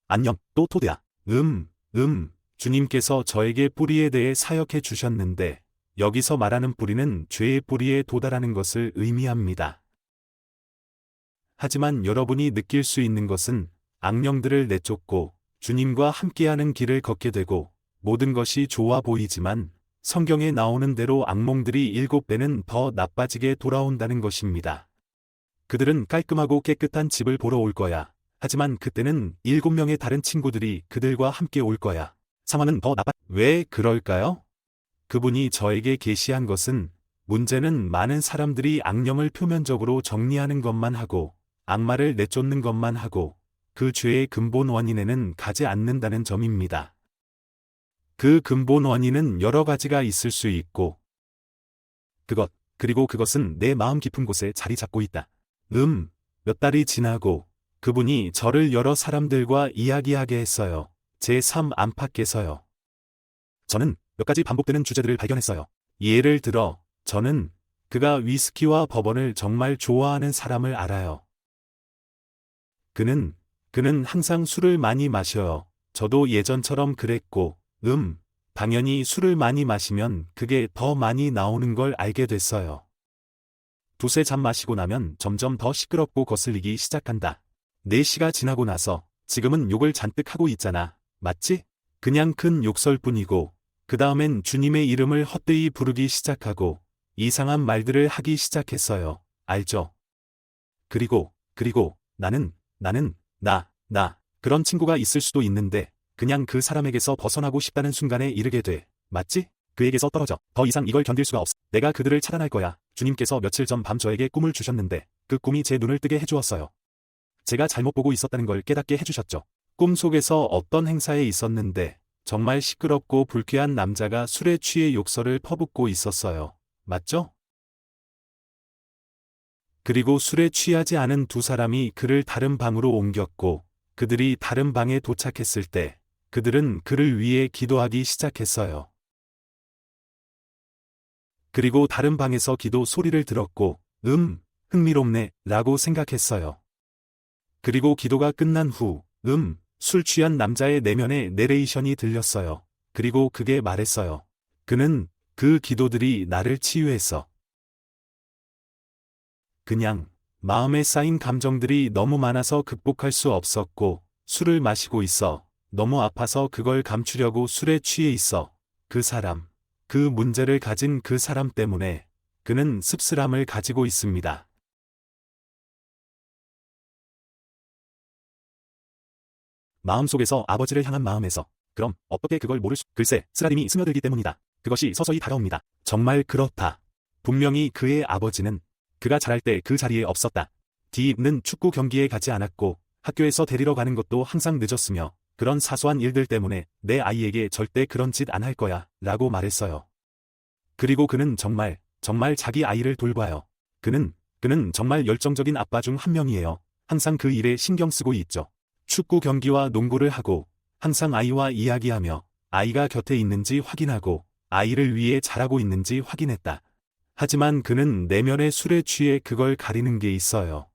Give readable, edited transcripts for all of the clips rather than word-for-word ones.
안녕, 또 토드야. 주님께서 저에게 뿌리에 대해 사역해 주셨는데, 여기서 말하는 뿌리는 죄의 뿌리에 도달하는 것을 의미합니다. 하지만 여러분이 느낄 수 있는 것은 악령들을 내쫓고 주님과 함께하는 길을 걷게 되고 모든 것이 좋아 보이지만 성경에 나오는 대로 악몽들이 7배는 더 나빠지게 돌아온다는 것입니다. 그들은 깔끔하고 깨끗한 집을 보러 올 거야. 하지만 그때는 7명의 다른 친구들이 그들과 함께 올 거야. 상황은 더 나빠. 왜 그럴까요? 그분이 저에게 계시한 것은 문제는 많은 사람들이 악령을 표면적으로 정리하는 것만 하고 악마를 내쫓는 것만 하고 그 죄의 근본 원인에는 가지 않는다는 점입니다. 그 근본 원인은 여러 가지가 있을 수 있고 그리고 그것은 내 마음 깊은 곳에 자리 잡고 있다. 몇 달이 지나고 그분이 저를 여러 사람들과 이야기하게 했어요. 제 삶 안팎에서요. 저는 몇 가지 반복되는 주제들을 발견했어요. 예를 들어, 저는 그가 위스키와 버번을 정말 좋아하는 사람을 알아요. 그는 항상 술을 많이 마셔요. 저도 예전처럼 그랬고, 당연히 술을 많이 마시면 그게 더 많이 나오는 걸 알게 됐어요. 두세 잔 마시고 나면 점점 더 시끄럽고 거슬리기 시작한다. 4시가 지나고 나서 지금은 욕을 잔뜩 하고 있잖아. 맞지? 그냥 큰 욕설뿐이고 그 다음엔 주님의 이름을 헛되이 부르기 시작하고 이상한 말들을 하기 시작했어요. 알죠? 그리고 나는 그런 친구가 있을 수도 있는데 그냥 그 사람에게서 벗어나고 싶다는 순간에 이르게 돼. 맞지? 그에게서 떨어져. 더 이상 이걸 견딜 수가 없어. 내가 그들을 차단할 거야. 주님께서 며칠 전 밤 저에게 꿈을 주셨는데 그 꿈이 제 눈을 뜨게 해주었어요. 제가 잘못 보고 있었다는 걸 깨닫게 해주셨죠. 꿈속에서 어떤 행사에 있었는데 정말 시끄럽고 불쾌한 남자가 술에 취해 욕설을 퍼붓고 있었어요. 맞죠? 그리고 술에 취하지 않은 두 사람이 그를 다른 방으로 옮겼고 그들이 다른 방에 도착했을 때 그들은 그를 위해 기도하기 시작했어요. 그리고 다른 방에서 기도 소리를 들었고 흥미롭네 라고 생각했어요. 그리고 기도가 끝난 후 술 취한 남자의 내면의 내레이션이 들렸어요. 그리고 그게 말했어요. 그는 그 기도들이 나를 치유했어. 그냥 마음에 쌓인 감정들이 너무 많아서 극복할 수 없었고 술을 마시고 있어. 너무 아파서 그걸 감추려고 술에 취해 있어. 그 사람, 그 문제를 가진 그 사람 때문에 그는 씁쓸함을 가지고 있습니다. 마음속에서 아버지를 향한 마음에서 그럼 어떻게 그걸 모를 수? 글쎄, 쓰라림이 스며들기 때문이다. 그것이 서서히 다가옵니다. 정말 그렇다. 분명히 그의 아버지는 그가 자랄 때 그 자리에 없었다. 디는 축구 경기에 가지 않았고 학교에서 데리러 가는 것도 항상 늦었으며 그런 사소한 일들 때문에 내 아이에게 절대 그런 짓 안 할 거야 라고 말했어요. 그리고 그는 정말 자기 아이를 돌봐요. 그는 정말 열정적인 아빠 중 한 명이에요. 항상 그 일에 신경 쓰고 있죠. 축구 경기와 농구를 하고 항상 아이와 이야기하며 아이가 곁에 있는지 확인하고 아이를 위해 잘하고 있는지 확인했다. 하지만 그는 내면의 술에 취해 그걸 가리는 게 있어요.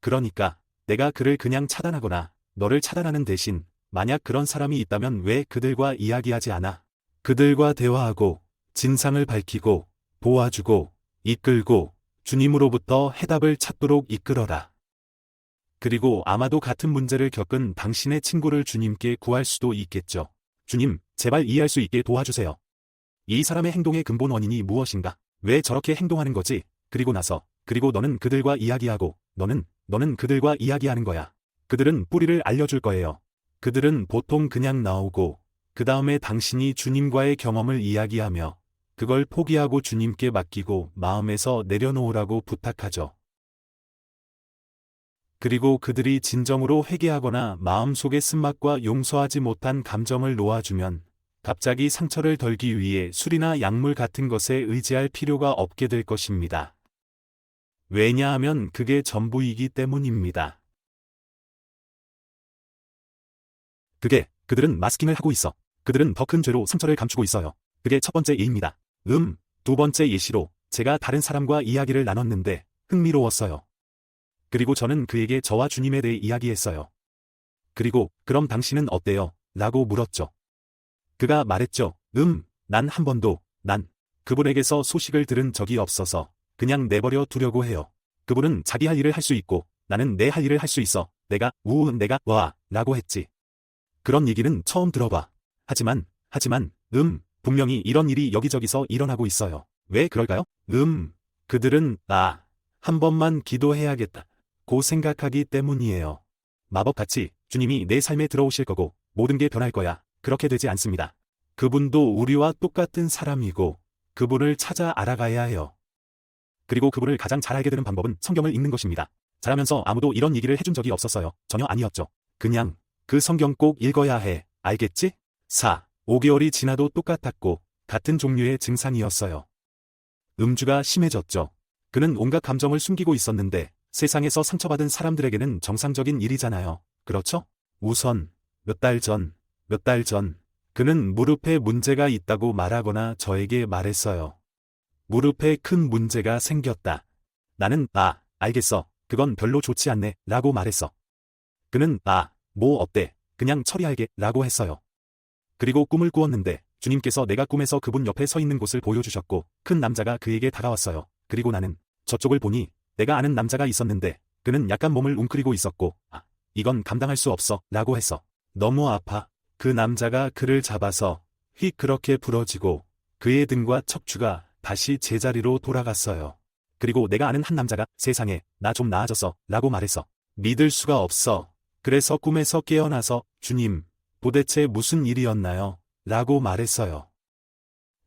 그러니까 내가 그를 그냥 차단하거나 너를 차단하는 대신 만약 그런 사람이 있다면 왜 그들과 이야기하지 않아? 그들과 대화하고 진상을 밝히고 도와주고 이끌고 주님으로부터 해답을 찾도록 이끌어라. 그리고 아마도 같은 문제를 겪은 당신의 친구를 주님께 구할 수도 있겠죠. 주님, 제발 이해할 수 있게 도와주세요. 이 사람의 행동의 근본 원인이 무엇인가? 왜 저렇게 행동하는 거지? 그리고 너는 그들과 이야기하고 너는 그들과 이야기하는 거야. 그들은 뿌리를 알려줄 거예요. 그들은 보통 그냥 나오고 그 다음에 당신이 주님과의 경험을 이야기하며 그걸 포기하고 주님께 맡기고 마음에서 내려놓으라고 부탁하죠. 그리고 그들이 진정으로 회개하거나 마음속의 쓴맛과 용서하지 못한 감정을 놓아주면 갑자기 상처를 덜기 위해 술이나 약물 같은 것에 의지할 필요가 없게 될 것입니다. 왜냐하면 그게 전부이기 때문입니다. 그들은 마스킹을 하고 있어. 그들은 더 큰 죄로 상처를 감추고 있어요. 그게 첫 번째 예입니다. 두 번째 예시로 제가 다른 사람과 이야기를 나눴는데 흥미로웠어요. 그리고 저는 그에게 저와 주님에 대해 이야기했어요. 그리고 그럼 당신은 어때요? 라고 물었죠. 그가 말했죠. 난 한 번도, 난 그분에게서 소식을 들은 적이 없어서 그냥 내버려 두려고 해요. 그분은 자기 할 일을 할 수 있고 나는 내 할 일을 할 수 있어. 내가 와 라고 했지. 그런 얘기는 처음 들어봐. 하지만 분명히 이런 일이 여기저기서 일어나고 있어요. 왜 그럴까요? 그들은 한 번만 기도해야겠다 고 생각하기 때문이에요. 마법같이 주님이 내 삶에 들어오실 거고 모든 게 변할 거야. 그렇게 되지 않습니다. 그분도 우리와 똑같은 사람이고 그분을 찾아 알아가야 해요. 그리고 그분을 가장 잘 알게 되는 방법은 성경을 읽는 것입니다. 자라면서 아무도 이런 얘기를 해준 적이 없었어요. 전혀 아니었죠. 그냥 그 성경 꼭 읽어야 해. 알겠지? 5개월이 지나도 똑같았고 같은 종류의 증상이었어요. 음주가 심해졌죠. 그는 온갖 감정을 숨기고 있었는데 세상에서 상처받은 사람들에게는 정상적인 일이잖아요. 그렇죠? 우선 몇 달 전 그는 무릎에 문제가 있다고 말하거나 저에게 말했어요. 무릎에 큰 문제가 생겼다. 나는 알겠어. 그건 별로 좋지 않네 라고 말했어. 그는 뭐 어때? 그냥 처리할게 라고 했어요. 그리고 꿈을 꾸었는데 주님께서 내가 꿈에서 그분 옆에 서 있는 곳을 보여주셨고 큰 남자가 그에게 다가왔어요. 그리고 나는 저쪽을 보니 내가 아는 남자가 있었는데 그는 약간 몸을 웅크리고 있었고 이건 감당할 수 없어 라고 했어. 너무 아파. 그 남자가 그를 잡아서 휙 그렇게 부러지고 그의 등과 척추가 다시 제자리로 돌아갔어요. 그리고 내가 아는 한 남자가 세상에 나 좀 나아졌어 라고 말했어. 믿을 수가 없어. 그래서 꿈에서 깨어나서 주님, 도대체 무슨 일이었나요? 라고 말했어요.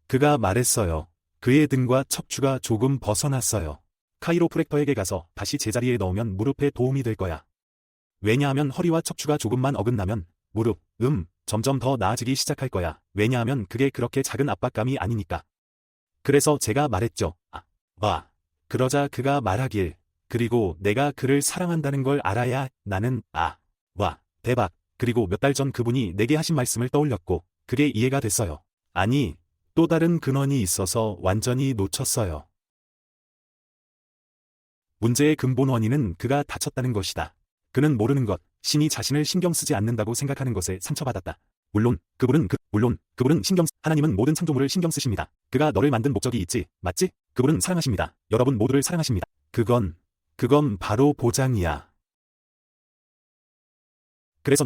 그가 말했어요. 그의 등과 척추가 조금 벗어났어요. 카이로프랙터에게 가서 다시 제자리에 넣으면 무릎에 도움이 될 거야. 왜냐하면 허리와 척추가 조금만 어긋나면 무릎, 점점 더 나아지기 시작할 거야. 왜냐하면 그게 그렇게 작은 압박감이 아니니까. 그래서 제가 말했죠. 그러자 그가 말하길. 그리고 내가 그를 사랑한다는 걸 알아야 나는 대박. 그리고 몇 달 전 그분이 내게 하신 말씀을 떠올렸고 그게 이해가 됐어요. 아니, 또 다른 근원이 있어서 완전히 놓쳤어요. 문제의 근본 원인은 그가 다쳤다는 것이다. 그는 모르는 것, 신이 자신을 신경 쓰지 않는다고 생각하는 것에 상처받았다. 물론 그분은 하나님은 모든 창조물을 신경 쓰십니다. 그가 너를 만든 목적이 있지, 맞지? 그분은 사랑하십니다. 여러분 모두를 사랑하십니다. 그건 바로 보장이야. 그래서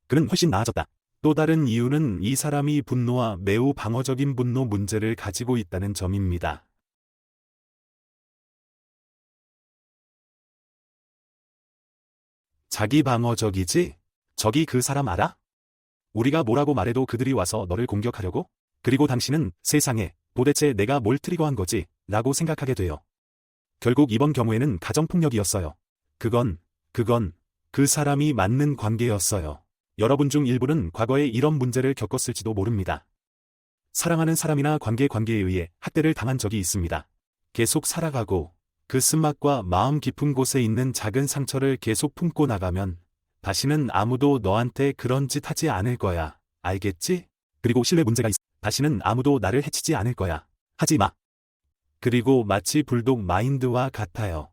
그는 훨씬 나아졌다. 또 다른 이유는 이 사람이 분노와 매우 방어적인 분노 문제를 가지고 있다는 점입니다. 자기 방어적이지? 저기 그 사람 알아? 우리가 뭐라고 말해도 그들이 와서 너를 공격하려고? 그리고 당신은 세상에 도대체 내가 뭘 트리거한 거지? 라고 생각하게 돼요. 결국 이번 경우에는 가정폭력이었어요. 그건 그 사람이 맞는 관계였어요. 여러분 중 일부는 과거에 이런 문제를 겪었을지도 모릅니다. 사랑하는 사람이나 관계에 의해 학대를 당한 적이 있습니다. 계속 살아가고 그 쓴맛과 마음 깊은 곳에 있는 작은 상처를 계속 품고 나가면 다시는 아무도 너한테 그런 짓 하지 않을 거야. 알겠지? 그리고 신뢰 문제가 있어. 다시는 아무도 나를 해치지 않을 거야. 하지 마. 그리고 마치 불독 마인드와 같아요.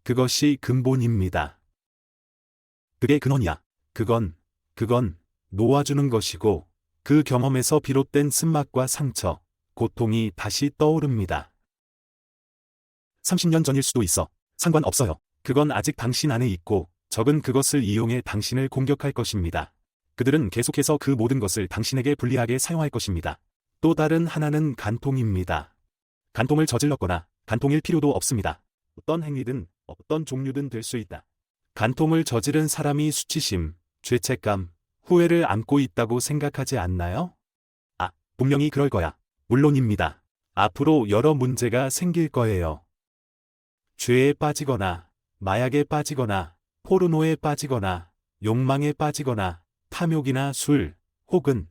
그것이 근본입니다. 그게 근원이야. 그건 놓아주는 것이고 그 경험에서 비롯된 쓴맛과 상처, 고통이 다시 떠오릅니다. 30년 전일 수도 있어. 상관없어요. 그건 아직 당신 안에 있고 적은 그것을 이용해 당신을 공격할 것입니다. 그들은 계속해서 그 모든 것을 당신에게 불리하게 사용할 것입니다. 또 다른 하나는 간통입니다. 간통을 저질렀거나 간통일 필요도 없습니다. 어떤 행위든 어떤 종류든 될 수 있다. 간통을 저지른 사람이 수치심, 죄책감, 후회를 안고 있다고 생각하지 않나요? 분명히 그럴 거야. 물론입니다. 앞으로 여러 문제가 생길 거예요. 죄에 빠지거나, 마약에 빠지거나, 포르노에 빠지거나, 욕망에 빠지거나, 탐욕이나 술, 혹은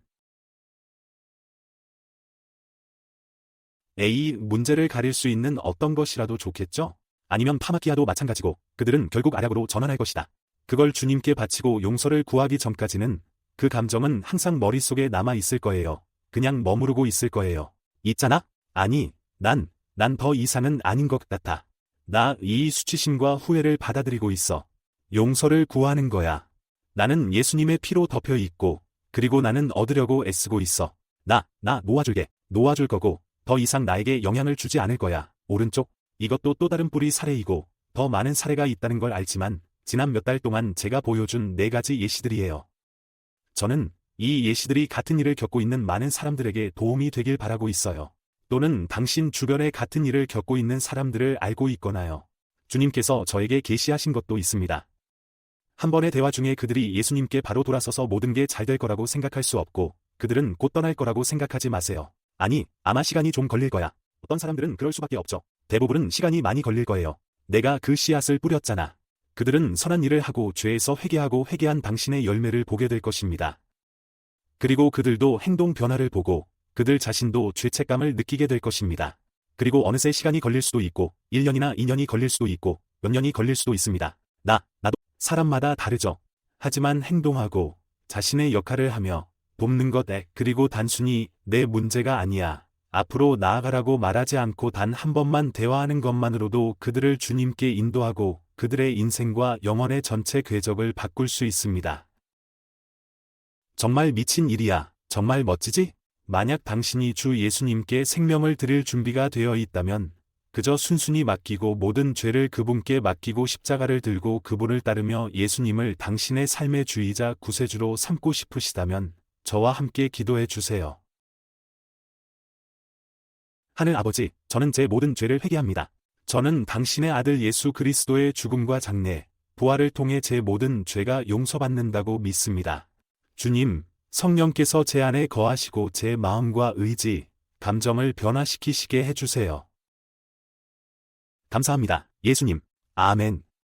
A 문제를 가릴 수 있는 어떤 것이라도 좋겠죠? 아니면 파마키아도 마찬가지고 그들은 결국 알약으로 전환할 것이다. 그걸 주님께 바치고 용서를 구하기 전까지는 그 감정은 항상 머릿속에 남아 있을 거예요. 그냥 머무르고 있을 거예요. 있잖아? 아니, 난 더 이상은 아닌 것 같아. 나 이 수치심과 후회를 받아들이고 있어. 용서를 구하는 거야. 나는 예수님의 피로 덮여 있고, 그리고 나는 얻으려고 애쓰고 있어. 나 놓아줄게. 놓아줄 거고, 더 이상 나에게 영향을 주지 않을 거야. 오른쪽, 이것도 또 다른 뿌리 사례이고, 더 많은 사례가 있다는 걸 알지만, 지난 몇 달 동안 제가 보여준 4가지 예시들이에요. 저는 이 예시들이 같은 일을 겪고 있는 많은 사람들에게 도움이 되길 바라고 있어요. 또는 당신 주변에 같은 일을 겪고 있는 사람들을 알고 있거나요. 주님께서 저에게 계시하신 것도 있습니다. 한 번의 대화 중에 그들이 예수님께 바로 돌아서서 모든 게 잘 될 거라고 생각할 수 없고, 그들은 곧 떠날 거라고 생각하지 마세요. 아니, 아마 시간이 좀 걸릴 거야. 어떤 사람들은 그럴 수밖에 없죠. 대부분은 시간이 많이 걸릴 거예요. 내가 그 씨앗을 뿌렸잖아. 그들은 선한 일을 하고 죄에서 회개하고 회개한 당신의 열매를 보게 될 것입니다. 그리고 그들도 행동 변화를 보고 그들 자신도 죄책감을 느끼게 될 것입니다. 그리고 어느새 시간이 걸릴 수도 있고 1년이나 2년이 걸릴 수도 있고 몇 년이 걸릴 수도 있습니다. 나도 사람마다 다르죠. 하지만 행동하고 자신의 역할을 하며 돕는 것 그리고 단순히 내 문제가 아니야. 앞으로 나아가라고 말하지 않고 단 한 번만 대화하는 것만으로도 그들을 주님께 인도하고 그들의 인생과 영혼의 전체 궤적을 바꿀 수 있습니다. 정말 미친 일이야. 정말 멋지지? 만약 당신이 주 예수님께 생명을 드릴 준비가 되어 있다면 그저 순순히 맡기고 모든 죄를 그분께 맡기고 십자가를 들고 그분을 따르며 예수님을 당신의 삶의 주이자 구세주로 삼고 싶으시다면 저와 함께 기도해 주세요. 하늘 아버지, 저는 제 모든 죄를 회개합니다. 저는 당신의 아들 예수 그리스도의 죽음과 장례, 부활을 통해 제 모든 죄가 용서받는다고 믿습니다. 주님, 성령께서 제 안에 거하시고 제 마음과 의지, 감정을 변화시키시게 해주세요. 감사합니다, 예수님. 아멘.